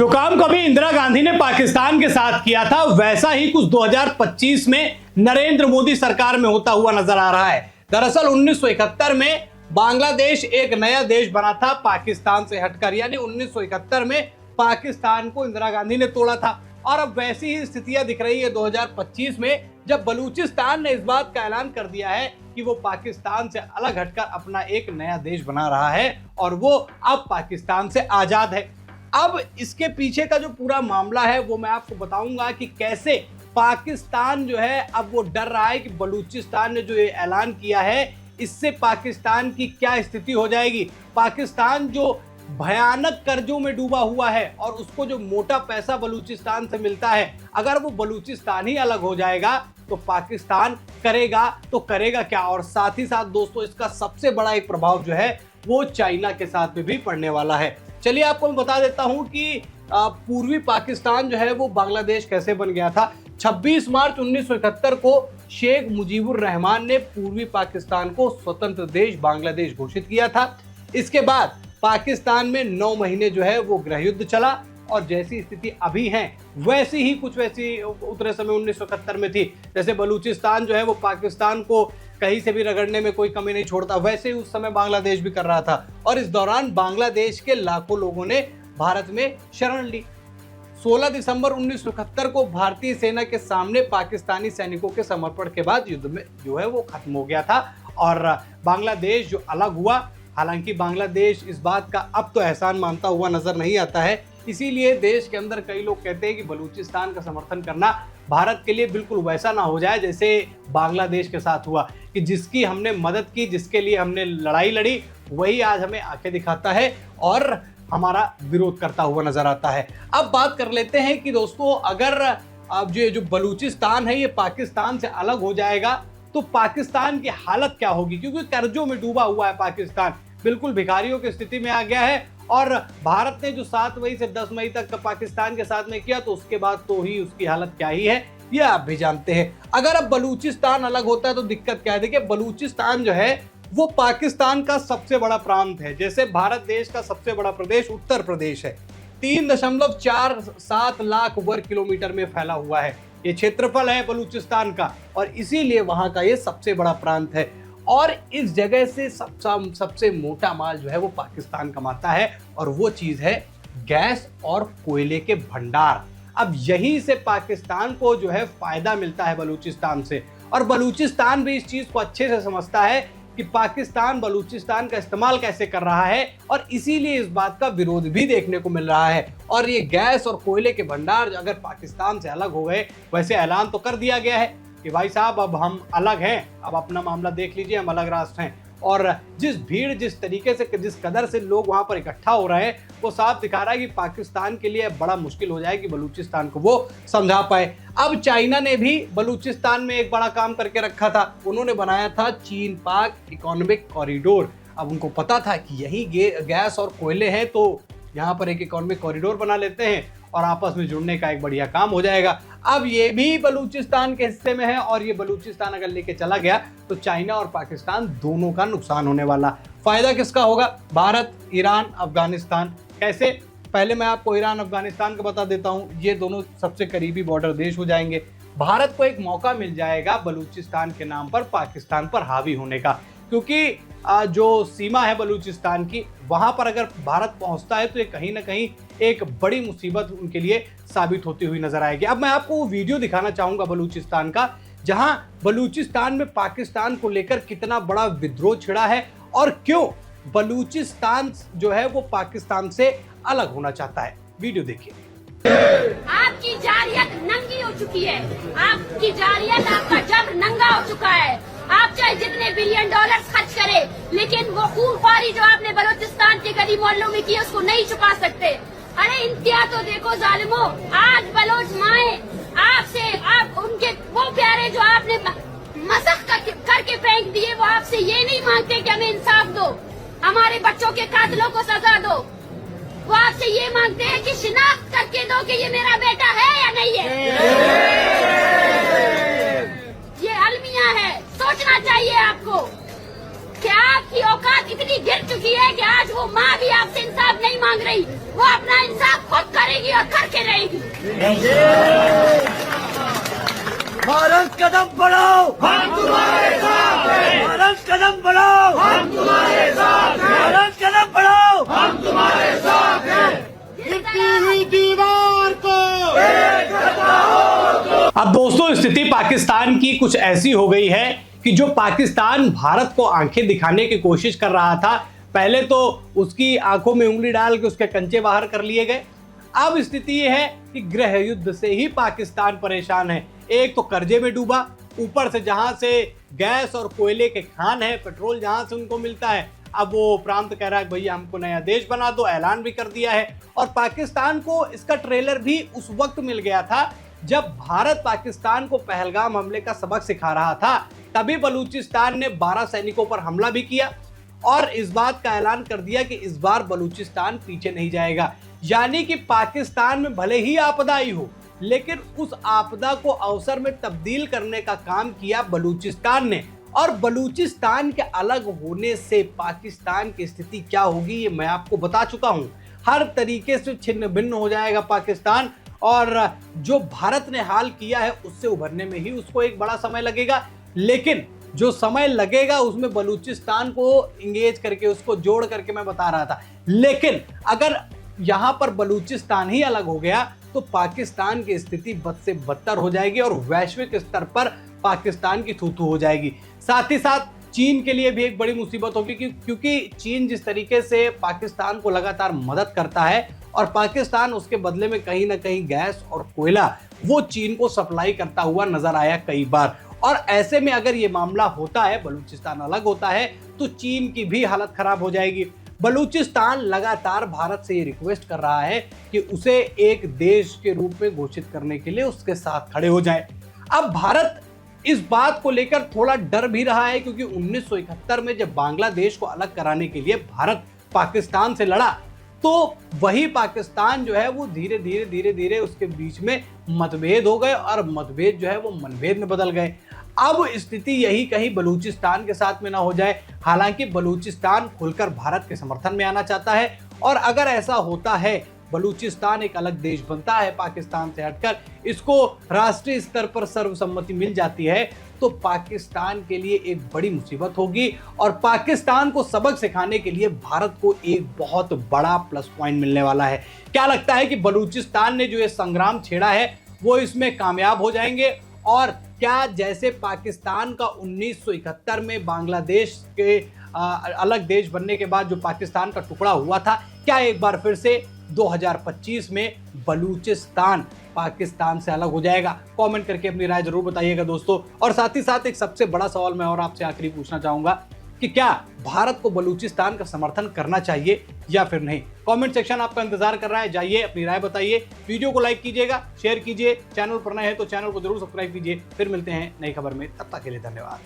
जो काम कभी इंदिरा गांधी ने पाकिस्तान के साथ किया था वैसा ही कुछ 2025 में नरेंद्र मोदी सरकार में होता हुआ नजर आ रहा है। दरअसल 1971 में बांग्लादेश एक नया देश बना था पाकिस्तान से हटकर, यानी 1971 में पाकिस्तान को इंदिरा गांधी ने तोड़ा था। और अब वैसी ही स्थितियां दिख रही है 2025 में, जब बलूचिस्तान ने इस बात का ऐलान कर दिया है कि वो पाकिस्तान से अलग हटकर अपना एक नया देश बना रहा है और वो अब पाकिस्तान से आजाद है। अब इसके पीछे का जो पूरा मामला है वो मैं आपको बताऊंगा कि कैसे पाकिस्तान जो है अब वो डर रहा है कि बलूचिस्तान ने जो ये ऐलान किया है इससे पाकिस्तान की क्या स्थिति हो जाएगी। पाकिस्तान जो भयानक कर्जों में डूबा हुआ है और उसको जो मोटा पैसा बलूचिस्तान से मिलता है, अगर वो बलूचिस्तान ही अलग हो जाएगा तो पाकिस्तान करेगा तो करेगा क्या। और साथ ही साथ दोस्तों, इसका सबसे बड़ा एक प्रभाव जो है वो चाइना के साथ में भी पड़ने वाला है। चलिए आपको मैं बता देता हूं कि पूर्वी पाकिस्तान जो है वो बांग्लादेश कैसे बन गया था। 26 मार्च 1971 को शेख मुजीबुर रहमान ने पूर्वी पाकिस्तान को स्वतंत्र देश बांग्लादेश घोषित किया था। इसके बाद पाकिस्तान में 9 महीने जो है वो गृह युद्ध चला और जैसी स्थिति अभी है वैसी ही कुछ वैसी उतरे समय 1971 में थी। जैसे बलूचिस्तान जो है वो पाकिस्तान को कहीं से भी रगड़ने में कोई कमी नहीं छोड़ता, वैसे ही उस समय बांग्लादेश भी कर रहा था। और इस दौरान बांग्लादेश के लाखों लोगों ने भारत में शरण ली। 16 दिसंबर 1971 को भारतीय सेना के सामने पाकिस्तानी सैनिकों के समर्पण के बाद युद्ध में जो है वो खत्म हो गया था और बांग्लादेश जो अलग हुआ। हालांकि बांग्लादेश इस बात का अब तो एहसान मानता हुआ नजर नहीं आता है, इसीलिए देश के अंदर कई लोग कहते हैं कि बलूचिस्तान का समर्थन करना भारत के लिए बिल्कुल वैसा ना हो जाए जैसे बांग्लादेश के साथ हुआ कि जिसकी हमने मदद की, जिसके लिए हमने लड़ाई लड़ी, वही आज हमें आंखें दिखाता है और हमारा विरोध करता हुआ नजर आता है। अब बात कर लेते हैं कि दोस्तों, अगर अब जो बलूचिस्तान है ये पाकिस्तान से अलग हो जाएगा तो पाकिस्तान की हालत क्या होगी, क्योंकि कर्जों में डूबा हुआ है पाकिस्तान, बिल्कुल भिखारियों की स्थिति में आ गया है। और भारत ने जो 7 मई से 10 मई तक पाकिस्तान के साथ में किया तो उसके बाद तो ही उसकी हालत क्या ही है ये आप भी जानते हैं। अगर अब बलूचिस्तान अलग होता है तो दिक्कत क्या है। देखिए, बलूचिस्तान जो है वो पाकिस्तान का सबसे बड़ा प्रांत है। जैसे भारत देश का सबसे बड़ा प्रदेश उत्तर प्रदेश है, 3.47 लाख वर्ग किलोमीटर में फैला हुआ है ये क्षेत्रफल है बलूचिस्तान का, और इसीलिए वहां का ये सबसे बड़ा प्रांत है। और इस जगह से सबसे मोटा माल जो है वो पाकिस्तान कमाता है और वो चीज है गैस और कोयले के भंडार। अब यहीं से पाकिस्तान को जो है फायदा मिलता है बलूचिस्तान से, और बलूचिस्तान भी इस चीज को अच्छे से समझता है कि पाकिस्तान बलूचिस्तान का इस्तेमाल कैसे कर रहा है, और इसीलिए इस बात का विरोध भी देखने को मिल रहा है। और ये गैस और कोयले के भंडार अगर पाकिस्तान से अलग हो गए, वैसे ऐलान तो कर दिया गया है कि भाई साहब अब हम अलग हैं, अब अपना मामला देख लीजिए, हम अलग राष्ट्र हैं। और जिस भीड़, जिस तरीके से, जिस कदर से लोग वहां पर इकट्ठा हो रहे हैं वो साफ दिखा रहा है कि पाकिस्तान के लिए बड़ा मुश्किल हो जाए कि बलूचिस्तान को वो समझा पाए। अब चाइना ने भी बलूचिस्तान में एक बड़ा काम करके रखा था, उन्होंने बनाया था चीन पाक इकोनॉमिक कॉरिडोर। अब उनको पता था कि यही गैस और कोयले हैं तो यहाँ पर एक इकोनॉमिक कॉरिडोर बना लेते हैं और आपस में जुड़ने का एक बढ़िया काम हो जाएगा। अब ये भी बलूचिस्तान के हिस्से में है और ये बलूचिस्तान अगर लेके चला गया तो चाइना और पाकिस्तान दोनों का नुकसान होने वाला। फायदा किसका होगा? भारत, ईरान, अफगानिस्तान। कैसे? पहले मैं आपको ईरान अफगानिस्तान का बता देता हूँ। ये दोनों सबसे करीबी बॉर्डर देश हो जाएंगे। भारत को एक मौका मिल जाएगा बलूचिस्तान के नाम पर पाकिस्तान पर हावी होने का, क्योंकि जो सीमा है बलूचिस्तान की, वहां पर अगर भारत पहुंचता है तो ये कहीं ना कहीं एक बड़ी मुसीबत उनके लिए साबित होती हुई नजर आएगी। अब मैं आपको वो वीडियो दिखाना चाहूंगा बलूचिस्तान का, जहां बलूचिस्तान में पाकिस्तान को लेकर कितना बड़ा विद्रोह छिड़ा है और क्यों बलूचिस्तान जो है वो पाकिस्तान से अलग होना चाहता है। वीडियो देखिए। आपकी जारियत नंगी हो चुकी है, आपकी जारियत, आपका जब नंगा हो चुका है। आप चाहे जितने बिलियन डॉलर खर्च करें, लेकिन वो खूनख्वारी जो आपने बलूचिस्तान के गली मोहल्लों में की उसको नहीं छुपा सकते। अरे इंतहा तो देखो जालिमो, आज बलोच माए आपसे, आप उनके वो प्यारे जो आपने मसख करके फेंक दिए, वो आपसे ये नहीं मांगते कि हमें इंसाफ दो, हमारे बच्चों के कातिलों को सजा दो। वो आपसे ये मांगते हैं कि शिनाख्त करके दो कि ये मेरा बेटा है या नहीं है। ये अलमिया है, सोचना चाहिए आपको कि आपकी औकात इतनी स्थिति गिर चुकी है कि आज वो माँ भी आपसे इंसाफ नहीं मांग रही, वो अपना इंसाफ खुद करेगी और करके रहेगी। भारत कदम बढ़ाओ, हम तुम्हारे साथ हैं। भारत कदम बढ़ाओ, हम तुम्हारे साथ हैं। भारत कदम बढ़ाओ, हम तुम्हारे साथ हैं। गिरती हुई दीवार को एक करता हो। अब दोस्तों, स्थिति पाकिस्तान की कुछ ऐसी हो गई है कि जो पाकिस्तान भारत को आंखें दिखाने की कोशिश कर रहा था, पहले तो उसकी आंखों में उंगली डाल के उसके कंचे बाहर कर लिए गए। अब स्थिति यह है कि गृह युद्ध से ही पाकिस्तान परेशान है। एक तो कर्जे में डूबा, ऊपर से जहां से गैस और कोयले के खान है, पेट्रोल जहां से उनको मिलता है, अब वो प्रांत कह रहा है भैया हमको नया देश बना दो, ऐलान भी कर दिया है। और पाकिस्तान को इसका ट्रेलर भी उस वक्त मिल गया था जब भारत पाकिस्तान को पहलगाम हमले का सबक सिखा रहा था। तभी बलूचिस्तान ने 12 सैनिकों पर हमला भी किया और इस बात का ऐलान कर दिया कि इस बार बलूचिस्तान पीछे नहीं जाएगा। यानी कि पाकिस्तान में भले ही आपदा आई हो, लेकिन उस आपदा को अवसर में तब्दील करने का काम किया बलूचिस्तान ने। और बलूचिस्तान के अलग होने से पाकिस्तान की स्थिति क्या होगी ये मैं आपको बता चुका हूं। हर तरीके से छिन्न भिन्न हो जाएगा पाकिस्तान, और जो भारत ने हाल किया है उससे उभरने में ही उसको एक बड़ा समय लगेगा। लेकिन जो समय लगेगा उसमें बलूचिस्तान को इंगेज करके, उसको जोड़ करके मैं बता रहा था। लेकिन अगर यहां पर बलूचिस्तान ही अलग हो गया तो पाकिस्तान की स्थिति बद से बदतर हो जाएगी और वैश्विक स्तर पर पाकिस्तान की थू-थू हो जाएगी। साथ ही साथ चीन के लिए भी एक बड़ी मुसीबत होगी, क्योंकि चीन जिस तरीके से पाकिस्तान को लगातार मदद करता है और पाकिस्तान उसके बदले में कहीं ना कहीं गैस और कोयला वो चीन को सप्लाई करता हुआ नजर आया कई बार। और ऐसे में अगर ये मामला होता है, बलूचिस्तान अलग होता है, तो चीन की भी हालत खराब हो जाएगी। बलूचिस्तान लगातार भारत से ये रिक्वेस्ट कर रहा है कि उसे एक देश के रूप में घोषित करने के लिए उसके साथ खड़े हो जाए। अब भारत इस बात को लेकर थोड़ा डर भी रहा है, क्योंकि 1971 में जब बांग्लादेश को अलग कराने के लिए भारत पाकिस्तान से लड़ा, तो वही पाकिस्तान जो है वो धीरे धीरे उसके बीच में मतभेद हो गए और मतभेद जो है वो मनभेद में बदल गए। अब स्थिति यही कहीं बलूचिस्तान के साथ में ना हो जाए। हालांकि बलूचिस्तान खुलकर भारत के समर्थन में आना चाहता है, और अगर ऐसा होता है, बलूचिस्तान एक अलग देश बनता है पाकिस्तान से हटकर, इसको राष्ट्रीय स्तर पर सर्वसम्मति मिल जाती है, तो पाकिस्तान के लिए एक बड़ी मुसीबत होगी। और पाकिस्तान को सबक सिखाने के लिए भारत को एक बहुत बड़ा प्लस पॉइंट मिलने वाला है। क्या लगता है कि बलूचिस्तान ने जो ये संग्राम छेड़ा है वो इसमें कामयाब हो जाएंगे? और क्या जैसे पाकिस्तान का 1971 में बांग्लादेश के अलग देश बनने के बाद जो पाकिस्तान का टुकड़ा हुआ था, क्या एक बार फिर से 2025 में बलूचिस्तान पाकिस्तान से अलग हो जाएगा? कमेंट करके अपनी राय जरूर बताइएगा दोस्तों। और साथ ही साथ एक सबसे बड़ा सवाल मैं और आपसे आखिरी पूछना चाहूंगा कि क्या भारत को बलूचिस्तान का समर्थन करना चाहिए या फिर नहीं? कमेंट सेक्शन आपका इंतजार कर रहा है, जाइए अपनी राय बताइए। वीडियो को लाइक कीजिएगा, शेयर कीजिए, चैनल पर नए हैं तो चैनल को जरूर सब्सक्राइब कीजिए। फिर मिलते हैं नई खबर में, तब तक के लिए धन्यवाद।